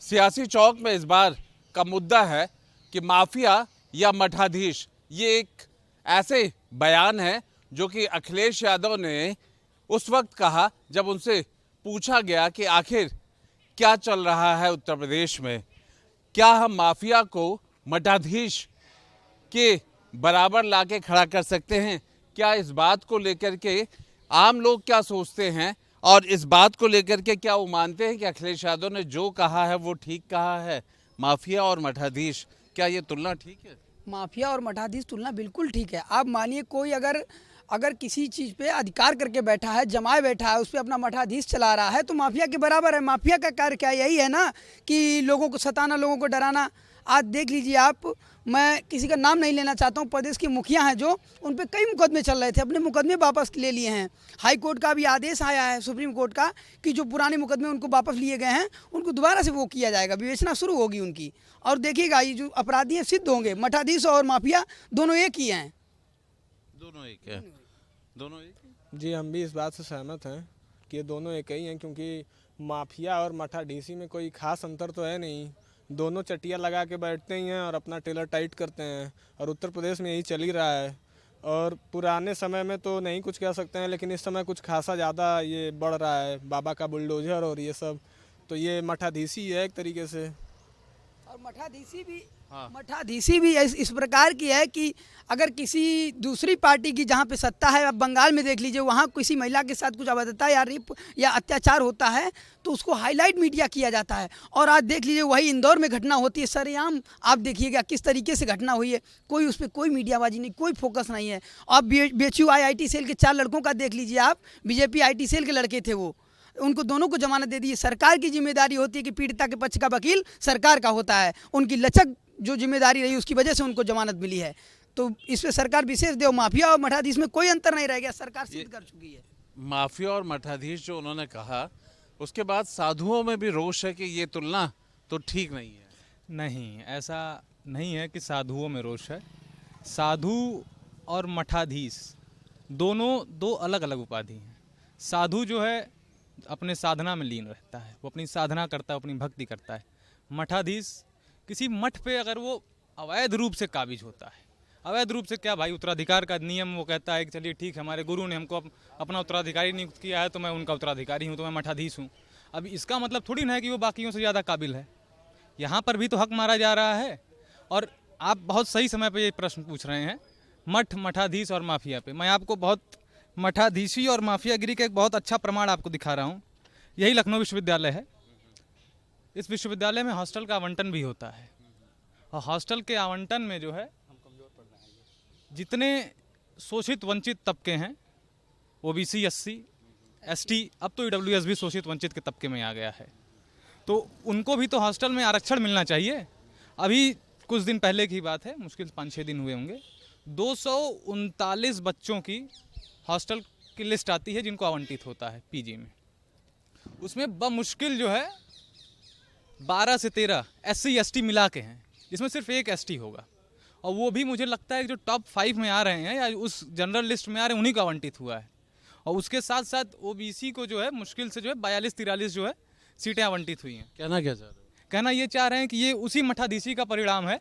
सियासी चौक में इस बार का मुद्दा है कि माफिया या मठाधीश। ये एक ऐसे बयान है जो कि अखिलेश यादव ने उस वक्त कहा जब उनसे पूछा गया कि आखिर क्या चल रहा है उत्तर प्रदेश में, क्या हम माफिया को मठाधीश के बराबर लाके खड़ा कर सकते हैं। क्या इस बात को लेकर के आम लोग क्या सोचते हैं और इस बात को लेकर के क्या वो मानते हैं कि अखिलेश यादव ने जो कहा है वो ठीक कहा है। माफिया और मठाधीश, क्या ये तुलना ठीक है? माफिया और मठाधीश तुलना बिल्कुल ठीक है। आप मानिए कोई अगर किसी चीज़ पे अधिकार करके बैठा है, जमाए बैठा है, उस पर अपना मठाधीश चला रहा है तो माफिया के बराबर है। माफिया का कार्य क्या यही है ना कि लोगों को सताना, लोगों को डराना। आज देख लीजिए आप, मैं किसी का नाम नहीं लेना चाहता हूँ, प्रदेश के मुखिया हैं जो, उन पे कई मुकदमे चल रहे थे, अपने मुकदमे वापस ले लिए हैं। हाई कोर्ट का भी आदेश आया है, सुप्रीम कोर्ट का, कि जो पुराने मुकदमे उनको वापस लिए गए हैं उनको दोबारा से वो किया जाएगा, विवेचना शुरू होगी उनकी। और देखिएगा ये जो अपराधी हैं सिद्ध होंगे। मठाधीश और माफिया दोनों एक ही हैं। दोनों एक है, दोनों एक। जी, हम भी इस बात से सहमत हैं कि ये दोनों एक ही हैं, क्योंकि माफिया और मठाधीशी में कोई खास अंतर तो है नहीं। दोनों चटिया लगा के बैठते ही हैं और अपना टेलर टाइट करते हैं, और उत्तर प्रदेश में यही चल ही रहा है। और पुराने समय में तो नहीं कुछ कह सकते हैं, लेकिन इस समय कुछ खासा ज़्यादा ये बढ़ रहा है, बाबा का बुलडोजर और ये सब। तो ये मठाधीशी है एक तरीके से। और मठाधीशी भी इस प्रकार की है कि अगर किसी दूसरी पार्टी की जहाँ पे सत्ता है, अब बंगाल में देख लीजिए, वहाँ किसी महिला के साथ कुछ अभद्रता या रेप या अत्याचार होता है तो उसको हाईलाइट मीडिया किया जाता है। और आज देख लीजिए वही इंदौर में घटना होती है, सरेआम आप देखिएगा किस तरीके से घटना हुई है, कोई उस पर कोई मीडियाबाजी नहीं, कोई फोकस नहीं है। अब BHU IIT सेल के 4 लड़कों का देख लीजिए आप, BJP IT सेल के लड़के थे वो, उनको दोनों को जमानत दे दी। सरकार की जिम्मेदारी होती है कि पीड़िता के पक्ष का वकील सरकार का होता है, उनकी लचक जो जिम्मेदारी रही उसकी वजह से उनको जमानत मिली है। तो इस पे सरकार विशेष दे। माफिया और मठाधीश में कोई अंतर नहीं रह गया, सरकार सिद्ध कर चुकी है। माफिया और मठाधीश जो उन्होंने कहा, उसके बाद साधुओं में भी रोष है कि ये तुलना तो ठीक नहीं है। नहीं, ऐसा नहीं है कि साधुओं में रोष है। साधु और मठाधीश दोनों दो अलग अलग उपाधि हैं। साधु जो है अपने साधना में लीन रहता है, वो अपनी साधना करता है, अपनी भक्ति करता है। मठाधीश किसी मठ पे अगर वो अवैध रूप से काबिज होता है, अवैध रूप से क्या भाई, उत्तराधिकार का नियम वो कहता है कि चलिए ठीक है, हमारे गुरु ने हमको अपना उत्तराधिकारी नियुक्त किया है तो मैं उनका उत्तराधिकारी हूँ, तो मैं मठाधीश हूँ। अब इसका मतलब थोड़ी ना है कि वो बाकियों से ज़्यादा काबिल है। यहाँ पर भी तो हक मारा जा रहा है। और आप बहुत सही समय पर ये प्रश्न पूछ रहे हैं मठ, मठाधीश और माफिया पे। मैं आपको बहुत मठाधीशी और माफियागिरी का एक बहुत अच्छा प्रमाण आपको दिखा रहा हूँ। यही लखनऊ विश्वविद्यालय है। इस विश्वविद्यालय में हॉस्टल का आवंटन भी होता है, और हॉस्टल के आवंटन में जो है जितने शोषित वंचित तबके हैं, OBC, SC, ST, अब तो EWS भी शोषित वंचित के तबके में आ गया है, तो उनको भी तो हॉस्टल में आरक्षण मिलना चाहिए। अभी कुछ दिन पहले की बात है, मुश्किल 5-6 दिन हुए होंगे, 239 बच्चों की हॉस्टल की लिस्ट आती है जिनको आवंटित होता है PG में। उसमें बमुश्किल जो है 12 से 13 SC ST मिला के हैं, जिसमें सिर्फ एक ST होगा, और वो भी मुझे लगता है कि जो टॉप 5 में आ रहे हैं या उस जनरल लिस्ट में आ रहे हैं उन्हीं का आवंटित हुआ है। और उसके साथ साथ OBC को जो है मुश्किल से जो है 42-43 जो है सीटें आवंटित हुई हैं। कहना क्या चाह रहे हैं? कहना ये चाह रहे हैं कि ये उसी मठाधीशी का परिणाम है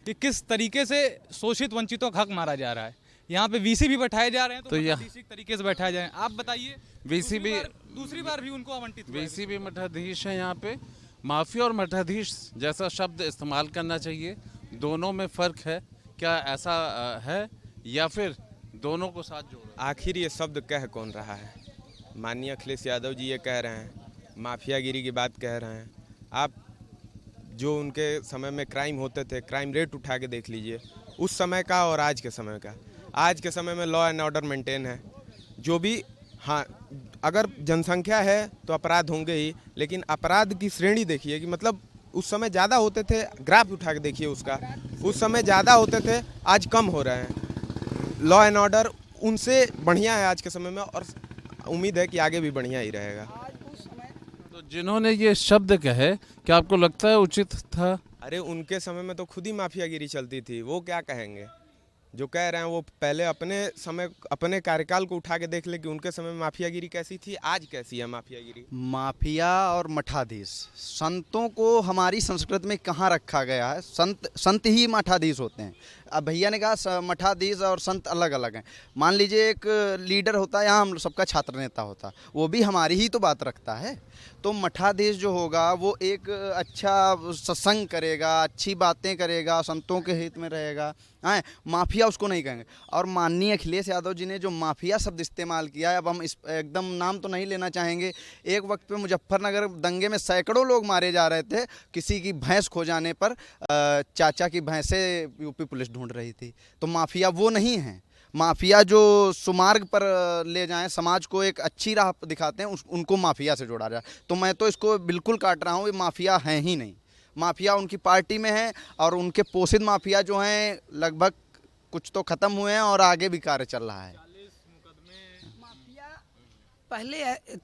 कि किस तरीके से शोषित वंचितों का हक मारा जा रहा है। यहाँ पे VC भी बैठाए जा रहे हैं तो मठाधीशी तरीके से बैठाए जाए। आप बताइए, VC भी दूसरी बार भी उनको आवंटित हुआ है। VC भी मठाधीश है। यहाँ पे माफिया और मठाधीश जैसा शब्द इस्तेमाल करना चाहिए, दोनों में फ़र्क है क्या, ऐसा है या फिर दोनों को साथ जोड़? आखिर ये शब्द कह कौन रहा है? माननीय अखिलेश यादव जी ये कह रहे हैं, माफियागिरी की बात कह रहे हैं। आप जो उनके समय में क्राइम होते थे, क्राइम रेट उठा के देख लीजिए उस समय का और आज के समय का। आज के समय में लॉ एंड ऑर्डर मेंटेन है, जो भी, हाँ अगर जनसंख्या है तो अपराध होंगे ही, लेकिन अपराध की श्रेणी देखिए कि मतलब उस समय ज़्यादा होते थे, ग्राफ उठा के देखिए उसका, उस समय ज़्यादा होते थे, आज कम हो रहे हैं। लॉ एंड ऑर्डर उनसे बढ़िया है आज के समय में, और उम्मीद है कि आगे भी बढ़िया ही रहेगा। तो जिन्होंने ये शब्द कहे, क्या आपको लगता है उचित था? अरे उनके समय में तो खुद ही माफियागिरी चलती थी, वो क्या कहेंगे? जो कह रहे हैं वो पहले अपने कार्यकाल को उठा के देख ले कि उनके समय में माफियागिरी कैसी थी, आज कैसी है माफियागिरी। माफिया और मठाधीश, संतों को हमारी संस्कृति में कहाँ रखा गया है? संत ही मठाधीश होते हैं। अब भैया ने कहा मठाधीश और संत अलग अलग हैं। मान लीजिए एक लीडर होता है, यहाँ हम सबका छात्र नेता होता, वो भी हमारी ही तो बात रखता है। तो मठाधीश जो होगा वो एक अच्छा सत्संग करेगा, अच्छी बातें करेगा, संतों के हित में रहेगा। हाँ, माफिया उसको नहीं कहेंगे। और माननीय अखिलेश यादव जी ने जो माफिया शब्द इस्तेमाल किया है, अब हम इस एकदम नाम तो नहीं लेना चाहेंगे। एक वक्त पे मुजफ्फरनगर दंगे में सैकड़ों लोग मारे जा रहे थे, किसी की भैंस खो जाने पर चाचा की भैंसें यूपी पुलिस ढूंढ रही थी। तो माफिया वो नहीं है। माफिया जो सुमार्ग पर ले जाएं, समाज को एक अच्छी राह दिखाते हैं, उनको माफिया से जोड़ा जाए। तो मैं तो इसको बिल्कुल काट रहा हूँ, ये माफिया हैं ही नहीं। माफिया उनकी पार्टी में है और उनके पोषित माफिया जो हैं लगभग कुछ तो ख़त्म हुए हैं और आगे भी कार्य चल रहा है। पहले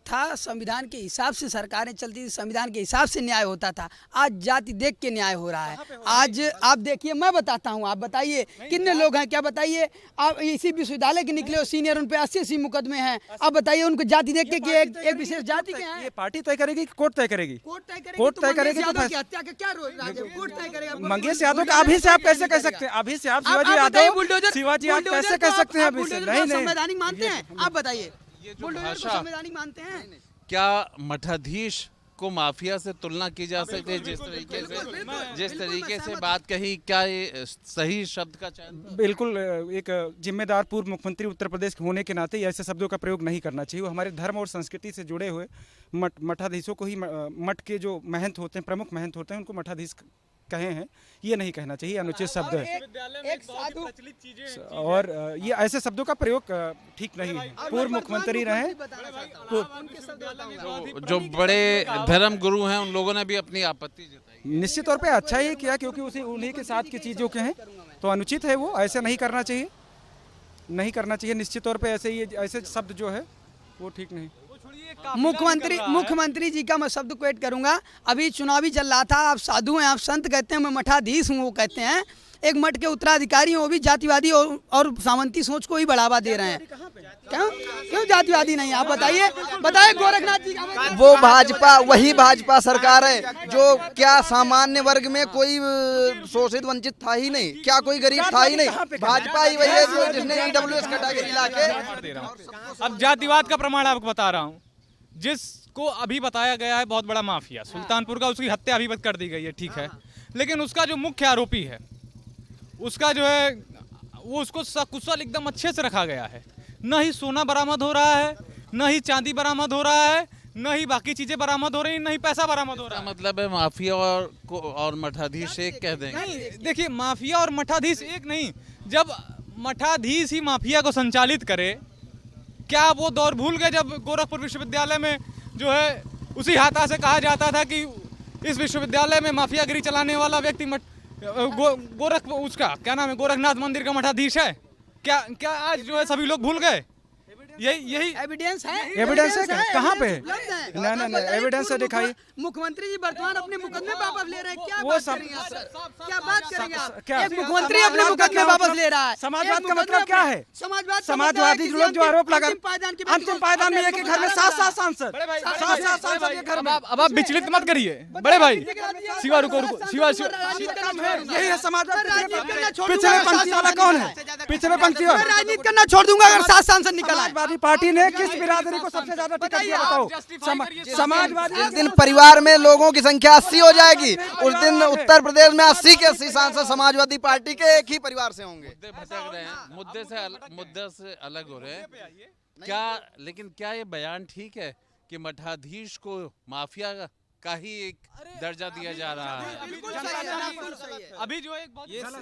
था संविधान के हिसाब से सरकारें चलती थी, संविधान के हिसाब से न्याय होता था। आज जाति देख के न्याय हो रहा है। आज आप देखिए, मैं बताता हूँ, आप बताइए कितने लोग हैं, क्या बताइए आप इसी विश्वविद्यालय के निकले हो सीनियर, उन पे 80 मुकदमे हैं। आप बताइए उनको जाति देख के कि एक विशेष जाति के हैं। ये पार्टी तय करेगी कि कोर्ट तय करेगी? कोर्ट तय करेगी। कोर्ट तय करेगी तो हत्या का क्या रोल है? कोर्ट तय करेगा। मंगेश यादव का अभी से आप कैसे कह सकते हैं? अभी से आप शिवाजी यादव, शिवाजी आप कैसे कह सकते हैं अभी से? नहीं, संवैधानिक मानते हैं? आप बताइए, ये जो बुलडोजर को भाषा, संवैधानिक मानते हैं? क्या मठाधीश को माफिया से तुलना की जा सकती है? जिस तरीके से बात कही, क्या ये सही शब्द का चयन? बिल्कुल। एक जिम्मेदार पूर्व मुख्यमंत्री उत्तर प्रदेश होने के नाते ऐसे शब्दों का प्रयोग नहीं करना चाहिए। वो हमारे धर्म और संस्कृति से जुड़े हुए मठाधीशों को ही, मठ के जो महंत होते हैं, प्रमुख महंत होते हैं, उनको मठाधीश कहे हैं, ये नहीं कहना चाहिए, अनुचित शब्द है। एक साधु और ये ऐसे शब्दों का प्रयोग ठीक नहीं है। पूर्व मुख्यमंत्री रहे, जो बड़े धर्म गुरु हैं, उन लोगों ने भी अपनी आपत्ति जताई। निश्चित तौर पे अच्छा ही किया, क्योंकि उन्हीं के साथ की चीज़ों के हैं, तो अनुचित है वो, ऐसे नहीं करना चाहिए, नहीं करना चाहिए निश्चित तौर पे। ऐसे शब्द जो है वो ठीक नहीं। मुख्यमंत्री जी का मैं शब्द क्वेट करूंगा। अभी चुनावी चल रहा था, आप साधु हैं, आप संत कहते हैं, मैं मठाधीश हूँ, वो कहते हैं। एक मठ के उत्तराधिकारी हैं, वो भी जातिवादी और सामंती सोच को ही बढ़ावा दे रहे हैं। क्यों जातिवादी नहीं? आप बताइए गोरखनाथ जी का। वो भाजपा, वही भाजपा सरकार है जो क्या सामान्य वर्ग में कोई शोषित वंचित था ही नहीं, क्या कोई गरीब था ही नहीं। भाजपा ही वही है जो जिसने ईडब्ल्यूएस कैटेगरी लाके। अब जातिवाद का प्रमाण आपको बता रहा हूँ। जिसको अभी बताया गया है बहुत बड़ा माफिया सुल्तानपुर का, उसकी हत्या अभी कर दी गई है, ठीक है, लेकिन उसका जो मुख्य आरोपी है, उसका जो है वो, उसको सकुशल एकदम अच्छे से रखा गया है। न ही सोना बरामद हो रहा है, न ही चांदी बरामद हो रहा है, न ही बाकी चीजें बरामद हो रही, न ही पैसा बरामद हो रहा है। मतलब है माफिया और मठाधीश एक कह देंगे? नहीं, देखिए, माफिया और मठाधीश एक नहीं। जब मठाधीश ही माफिया को संचालित करे, क्या वो दौर भूल गए जब गोरखपुर विश्वविद्यालय में जो है उसी हाथा से कहा जाता था कि इस विश्वविद्यालय में माफियागिरी चलाने वाला व्यक्ति उसका क्या नाम है, गोरखनाथ मंदिर का मठाधीश है? क्या आज जो है सभी लोग भूल गए? यही एविडेंस है। एविडेंस है कहाँ पे? नहीं, एविडेंस है, दिखाइए। मुख्यमंत्री जी वर्तमान अपने मुकदमे वापस ले रहे हैं। क्या वो बात सब करेंगे आप? क्या बात करेंगे आप? क्या? एक मुख्यमंत्री अपने मुकदमे वापस ले रहा है। समाजवाद का मतलब क्या है? समाजवादी लोग जो आरोप लगा, अंतिम पायदान में एक घर में 7 सांसद, 7 सांसद के घर में। अब आप विचलित मत करिए बड़े भाई। शिवा रुको, शिवा यही है समाजवाद। पिछले पंक्ति वाला कौन है? पिछले पंक्ति वाला राजनीति करना छोड़ दूंगा अगर 7 सांसद निकल आए। समाजवादी पार्टी ने किस बिरादरी को सबसे ज्यादा टिकट दिया बताओ? समाजवादी। जिस दिन परिवार में लोगों की संख्या 80 हो जाएगी, उस दिन उत्तर प्रदेश में 80 के 80 सांसद समाजवादी पार्टी के एक ही परिवार से होंगे। मुद्दे भटक रहे हैं, मुद्दे से अलग हो रहे हैं क्या? लेकिन क्या ये बयान ठीक है कि मठाधीश को माफिया का ही एक दर्जा दिया जा रहा है? अभी जो एक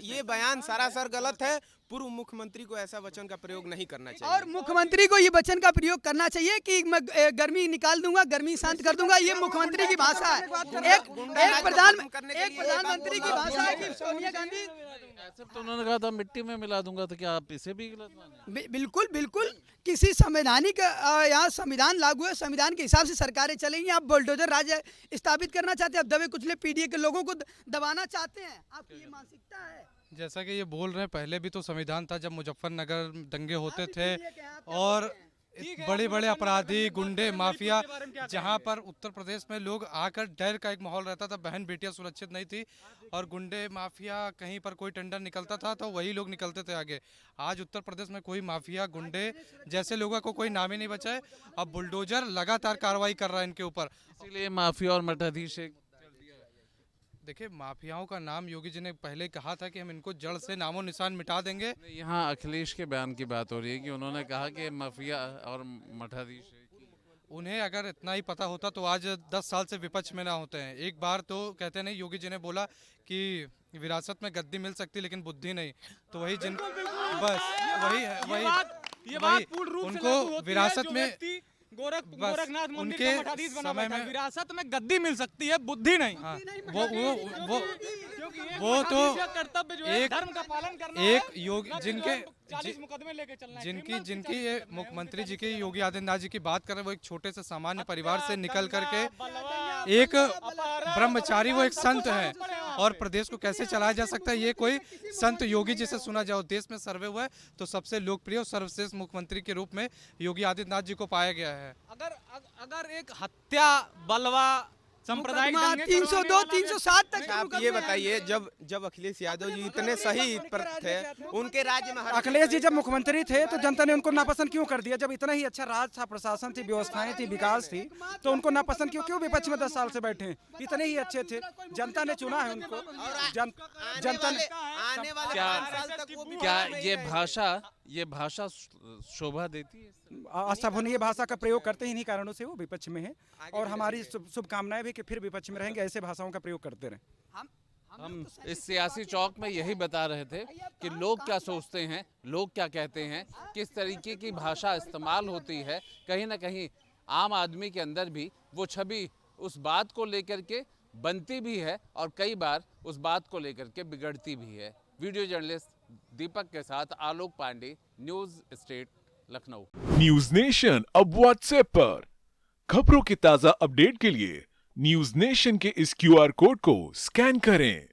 ये बयान सरासर गलत है। पूर्व मुख्यमंत्री को ऐसा वचन का प्रयोग नहीं करना चाहिए। और मुख्यमंत्री को ये वचन का प्रयोग करना चाहिए कि मैं गर्मी निकाल दूंगा, गर्मी शांत कर दूंगा। ये मुख्यमंत्री की भाषा है। एक प्रधानमंत्री की भाषा है कि सोनिया गांधी ऐसे तो उन्होंने कहा था मिट्टी में मिला दूंगा, तो क्या आप इसे भी गलत माने? बिल्कुल बिल्कुल, किसी संवैधानिक यहाँ संविधान लागू है, संविधान के हिसाब से सरकारें चलेंगी। आप बुलडोजर राज स्थापित करना चाहते हैं, आप दबे कुचले पीडीए के लोगों को दबाना चाहते हैं, आपकी ये मानसिकता है। जैसा कि ये बोल रहे हैं, पहले भी तो संविधान था जब मुजफ्फरनगर दंगे होते थे और बड़े बड़े अपराधी, गुंडे, माफिया, जहां पर उत्तर प्रदेश में लोग आकर डर का एक माहौल रहता था, बहन बेटियां सुरक्षित नहीं थी और गुंडे माफिया कहीं पर कोई टेंडर निकलता था तो वही लोग निकलते थे आगे। आज उत्तर प्रदेश में कोई माफिया, गुंडे जैसे लोगों को कोई नाम ही नहीं बचा है। अब बुलडोजर लगातार कार्रवाई कर रहा है इनके ऊपर। इसीलिए माफिया और मठाधीश एक देखिए, माफियाओं का नाम योगी जी ने पहले कहा था कि हम इनको जड़ से नामो निशान मिटा देंगे। यहाँ अखिलेश के बयान की बात हो रही है कि उन्होंने कहा कि माफिया और मठाधीश उन्हें अगर इतना ही पता होता तो आज 10 साल से विपक्ष में ना होते हैं। एक बार तो कहते नहीं, योगी जी ने बोला कि विरासत में गद्दी मिल सकती लेकिन बुद्धि नहीं, तो वही जिन बस वही है, वही उनको विरासत में गोरखनाथ मंदिर उनके का मठाधीश बना समय बैठा, में विरासत में गद्दी मिल सकती है, बुद्धि नहीं। हाँ, वो तो कर्तव्य जो है एक धर्म का पालन करना एक है। योग जिनके 40 मुकदमे लेके चलना है, जिनकी ये मुख्यमंत्री जी की, योगी आदित्यनाथ जी की बात कर रहे हैं, वो एक छोटे से सामान्य परिवार से निकल करके एक ब्रह्मचारी, वो एक संत है और प्रदेश को कैसे चलाया जा सकता है ये कोई संत योगी जी से सुना जाओ। देश में सर्वे हुआ है तो सबसे लोकप्रिय और सर्वश्रेष्ठ मुख्यमंत्री के रूप में योगी आदित्यनाथ जी को पाया गया है। अगर एक हत्या, बलवा, सांप्रदायिक दंगे 302 307 तक आप ये बताइए, जब अखिलेश यादव जी इतने सही पर थे, उनके राज्य में अखिलेश जी जब मुख्यमंत्री थे तो जनता ने उनको नापसंद क्यों कर दिया? जब इतना ही अच्छा राज था, प्रशासन थी, व्यवस्थाएं थी, विकास थी, तो उनको नापसंद क्यों विपक्ष में 10 साल से बैठे? इतने ही अच्छे थे, जनता ने चुना है उनको। जनता ने आने वाले क्या 5 साल तक वो भी क्या ये भाषा शोभा देती है? असभनीय भाषा का प्रयोग करते ही इन्हीं कारणों से वो विपक्ष में है और हमारी शुभकामनाएं भी कि फिर विपक्ष में रहेंगे, ऐसे भाषाओं का प्रयोग करते रहे। हम इस सियासी चौक में यही बता रहे थे कि लोग क्या सोचते हैं, लोग क्या कहते हैं, किस तरीके की भाषा इस्तेमाल होती है। कहीं ना कहीं आम आदमी के अंदर भी वो छवि उस बात को लेकर के बनती भी है और कई बार उस बात को लेकर के बिगड़ती भी है। वीडियो जर्नलिस्ट दीपक के साथ Alok Pandey, News State, Lucknow. News Nation अब व्हाट्सएप पर खबरों के ताजा अपडेट के लिए न्यूज नेशन के इस QR कोड को स्कैन करें।